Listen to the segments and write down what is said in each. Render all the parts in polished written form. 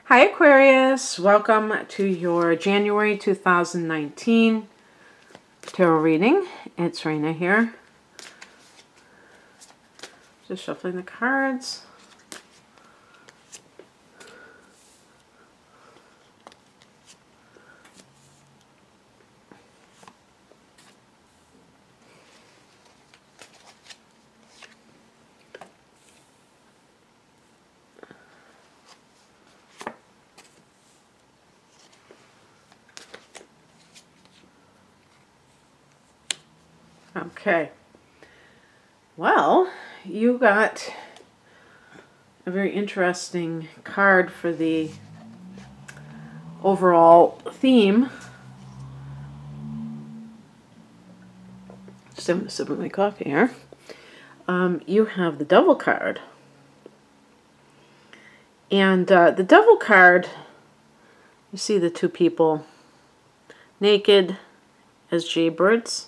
Hi Aquarius, welcome to your January 2019 tarot reading. It's Raina here. Just shuffling the cards. Okay, well, you got a very interesting card for the overall theme. Just having a sip of my coffee here. You have the Devil card. And the Devil card, you see the two people naked as jaybirds.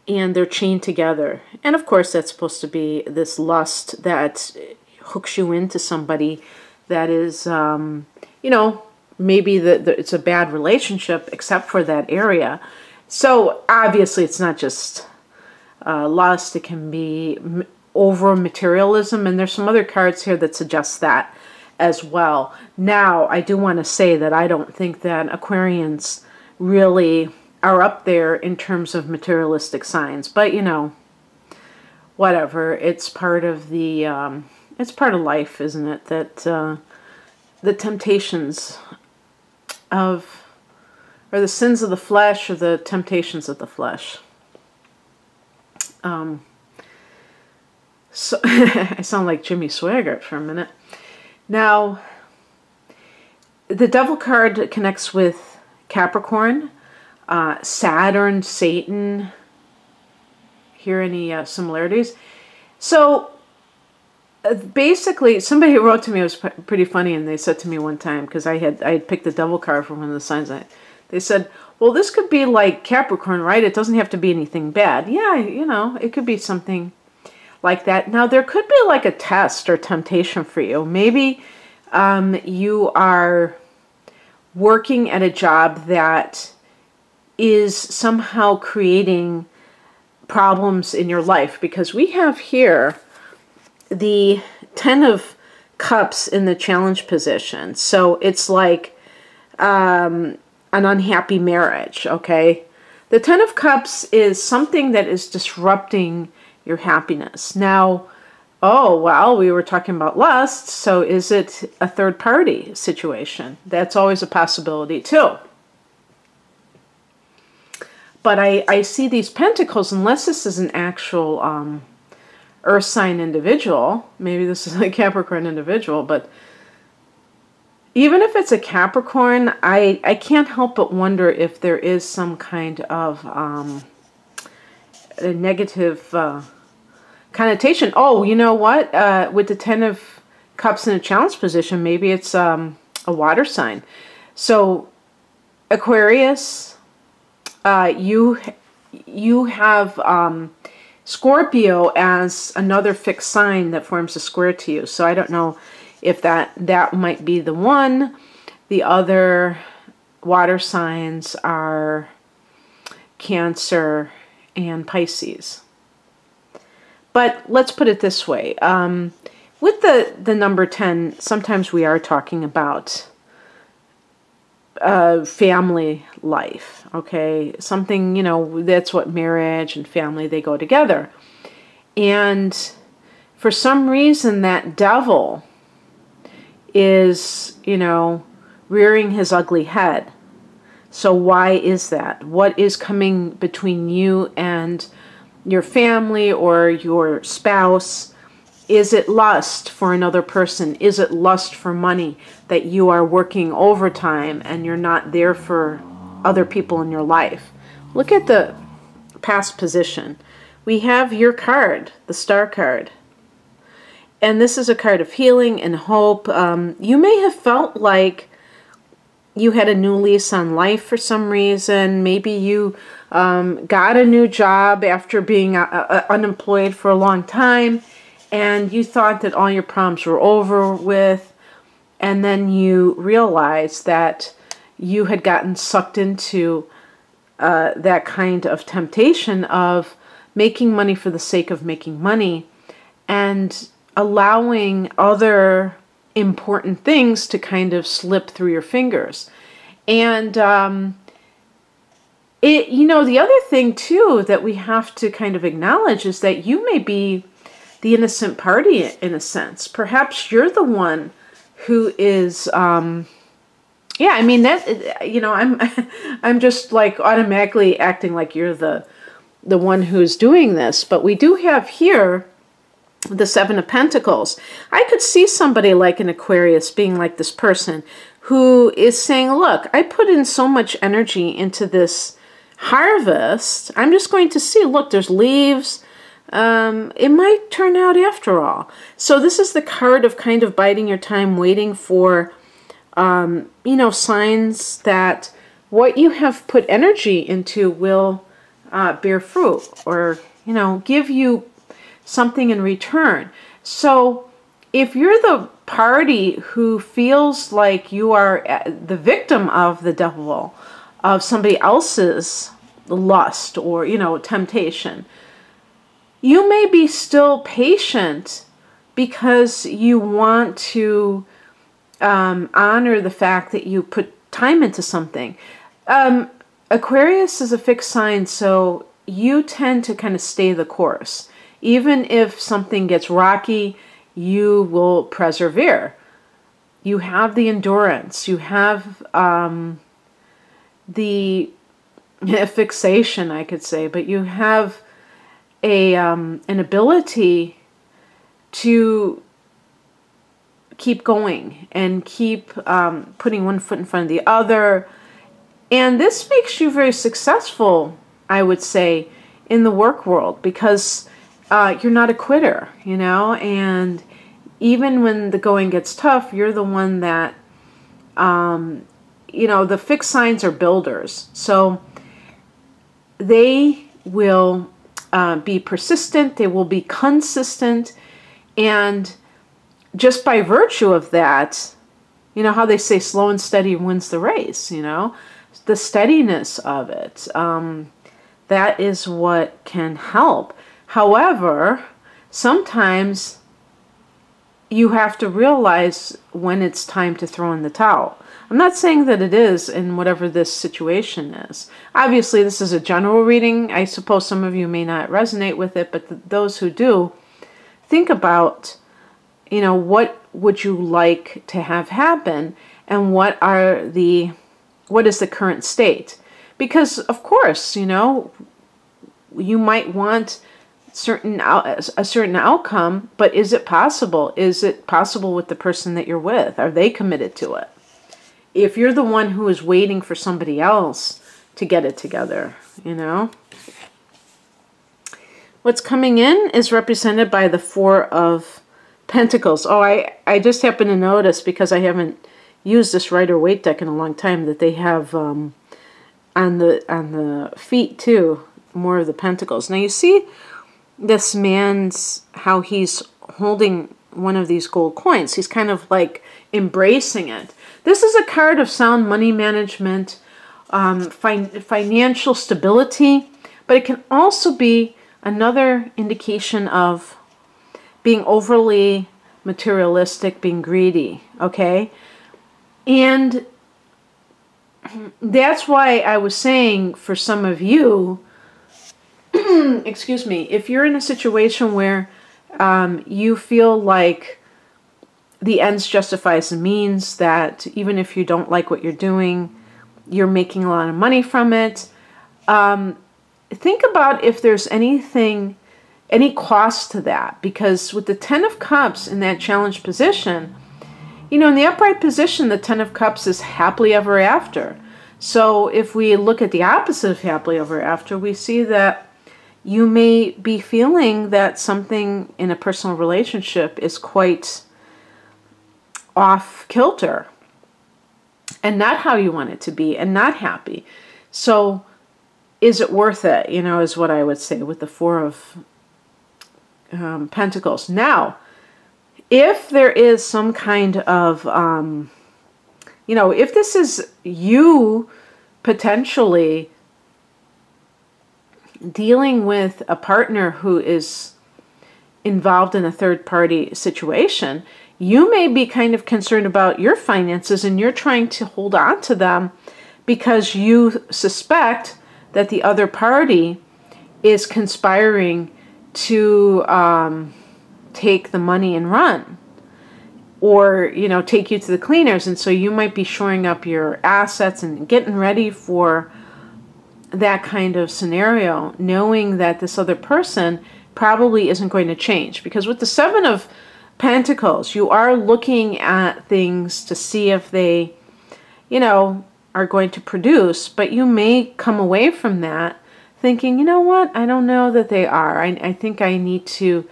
And they're chained together. And of course that's supposed to be this lust that hooks you into somebody that is, you know, maybe it's a bad relationship except for that area. So obviously it's not just lust, it can be over materialism, and there's some other cards here that suggest that as well. Now, I do want to say that I don't think that Aquarians really are up there in terms of materialistic signs, but you know, whatever. It's part of the it's part of life, isn't it? That the temptations of, or the sins of the flesh, or the temptations of the flesh. So I sound like Jimmy Swaggart for a minute. Now, the Devil card connects with Capricorn. Saturn, Satan. Hear any similarities? So basically, somebody wrote to me, it was pretty funny, and they said to me one time, because I had picked the Devil card for one of the signs, they said, well, this could be like Capricorn, right? It doesn't have to be anything bad. Yeah, you know, it could be something like that. Now, there could be like a test or temptation for you. Maybe you are working at a job that is somehow creating problems in your life, because we have here the 10 of Cups in the challenge position. So it's like an unhappy marriage, okay? The 10 of Cups is something that is disrupting your happiness. Now, oh, well, we were talking about lust, so is it a third party situation? That's always a possibility too. But I see these pentacles, unless this is an actual earth sign individual. Maybe this is a Capricorn individual, but even if it's a Capricorn, I can't help but wonder if there is some kind of a negative connotation. Oh, you know what? With the 10 of Cups in a challenge position, maybe it's a water sign. So Aquarius, you have Scorpio as another fixed sign that forms a square to you. So I don't know if that might be the one. The other water signs are Cancer and Pisces. But let's put it this way. With the number 10, sometimes we are talking about family life, okay? Something, you know, that's what marriage and family, they go together. And for some reason, that devil is, you know, rearing his ugly head. So why is that? What is coming between you and your family or your spouse? Is it lust for another person? Is it lust for money, that you are working overtime and you're not there for other people in your life? Look at the past position. We have your card, the Star card. And this is a card of healing and hope. You may have felt like you had a new lease on life for some reason. Maybe you got a new job after being unemployed for a long time, and you thought that all your problems were over with, and then you realize that you had gotten sucked into that kind of temptation of making money for the sake of making money and allowing other important things to kind of slip through your fingers. And the other thing too that we have to kind of acknowledge is that you may be the innocent party in a sense. Perhaps you're the one who is, I'm just like automatically acting like you're the one who's doing this. But we do have here the Seven of Pentacles. I could see somebody like an Aquarius being like this person who is saying, look, I put in so much energy into this harvest. I'm just going to see, look, there's leaves. It might turn out after all. So this is the card of kind of biding your time, waiting for, signs that what you have put energy into will bear fruit or, give you something in return. So if you're the party who feels like you are the victim of the devil, of somebody else's lust or, temptation, you may be still patient because you want to honor the fact that you put time into something. Aquarius is a fixed sign, so you tend to kind of stay the course. Even if something gets rocky, you will persevere. You have the endurance. You have the fixation, I could say, but you have an ability to keep going and keep putting one foot in front of the other. And this makes you very successful, I would say, in the work world because you're not a quitter, and even when the going gets tough, you're the one that, the fixed signs are builders. So they will be persistent, they will be consistent, and just by virtue of that, how they say slow and steady wins the race, the steadiness of it, that is what can help. However, sometimes you have to realize when it's time to throw in the towel. I'm not saying that it is in whatever this situation is. Obviously, this is a general reading. I suppose some of you may not resonate with it, but those who do, think about, what would you like to have happen and what is the current state? Because, of course, you might want a certain outcome, but is it possible? Is it possible with the person that you're with? Are they committed to it? If you're the one who is waiting for somebody else to get it together, What's coming in is represented by the Four of Pentacles. Oh, I just happened to notice, because I haven't used this Rider-Waite deck in a long time, that they have on the feet too more of the Pentacles. Now you see this man's, how he's holding one of these gold coins. He's kind of like embracing it. This is a card of sound money management, financial stability, but it can also be another indication of being overly materialistic, being greedy, okay? And that's why I was saying, for some of you, excuse me, if you're in a situation where you feel like the ends justifies the means, that even if you don't like what you're doing, you're making a lot of money from it, think about if there's any cost to that. Because with the Ten of Cups in that challenged position, in the upright position, the Ten of Cups is happily ever after. So if we look at the opposite of happily ever after, we see that you may be feeling that something in a personal relationship is quite off kilter and not how you want it to be and not happy. So is it worth it, is what I would say with the Four of Pentacles. Now, if there is some kind of, you know, if this is you potentially dealing with a partner who is involved in a third-party situation, you may be kind of concerned about your finances and you're trying to hold on to them because you suspect that the other party is conspiring to take the money and run, or, you know, take you to the cleaners. And so you might be shoring up your assets and getting ready for that kind of scenario, knowing that this other person probably isn't going to change. Because with the Seven of Pentacles, you are looking at things to see if they, you know, are going to produce, but you may come away from that thinking, you know what, I don't know that they are. I think I need to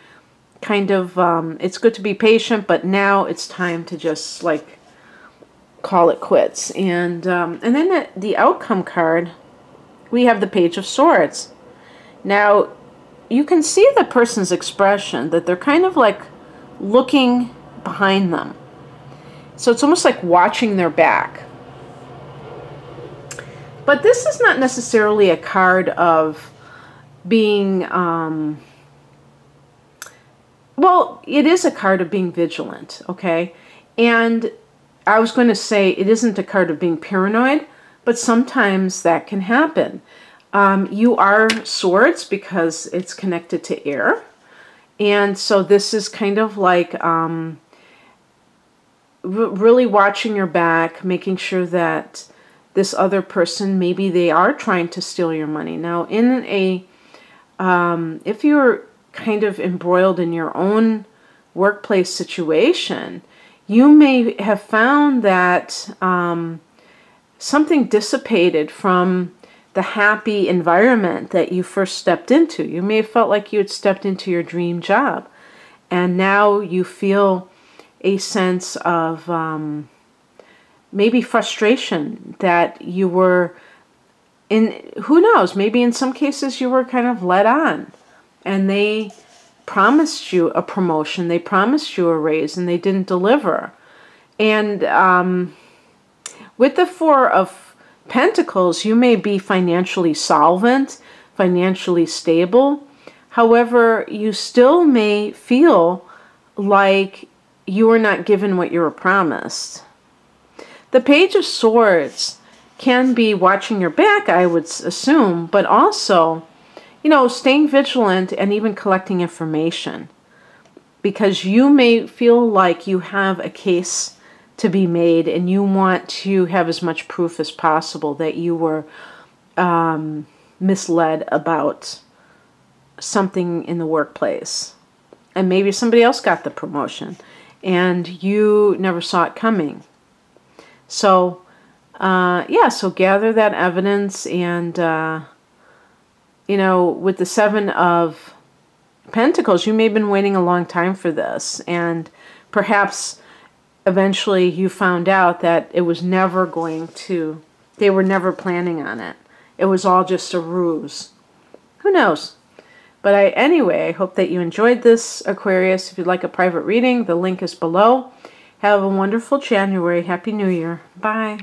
kind of, it's good to be patient, but now it's time to just like call it quits. And then the outcome card, we have the Page of Swords. Now, you can see the person's expression, that they're kind of like looking behind them. So it's almost like watching their back. But this is not necessarily a card of being, well, it is a card of being vigilant, okay? And I was going to say it isn't a card of being paranoid, but sometimes that can happen. You are swords because it's connected to air. And so this is kind of like really watching your back, making sure that this other person, maybe they are trying to steal your money. Now, in a, if you're kind of embroiled in your own workplace situation, you may have found that something dissipated from the happy environment that you first stepped into. You may have felt like you had stepped into your dream job, and now you feel a sense of maybe frustration that you were in, who knows, maybe in some cases you were kind of led on, and they promised you a promotion, they promised you a raise, and they didn't deliver. And with the Four of Pentacles, you may be financially solvent, financially stable. However, you still may feel like you were not given what you were promised. The Page of Swords can be watching your back, I would assume, but also, you know, staying vigilant and even collecting information, because you may feel like you have a case to be made and you want to have as much proof as possible that you were misled about something in the workplace. And maybe somebody else got the promotion and you never saw it coming. So, yeah, so gather that evidence. And, you know, with the Seven of Pentacles, you may have been waiting a long time for this. And perhaps eventually you found out that it was never going to, they were never planning on it. It was all just a ruse. Who knows? But anyway, I hope that you enjoyed this, Aquarius. If you'd like a private reading, the link is below. Have a wonderful January. Happy New Year. Bye.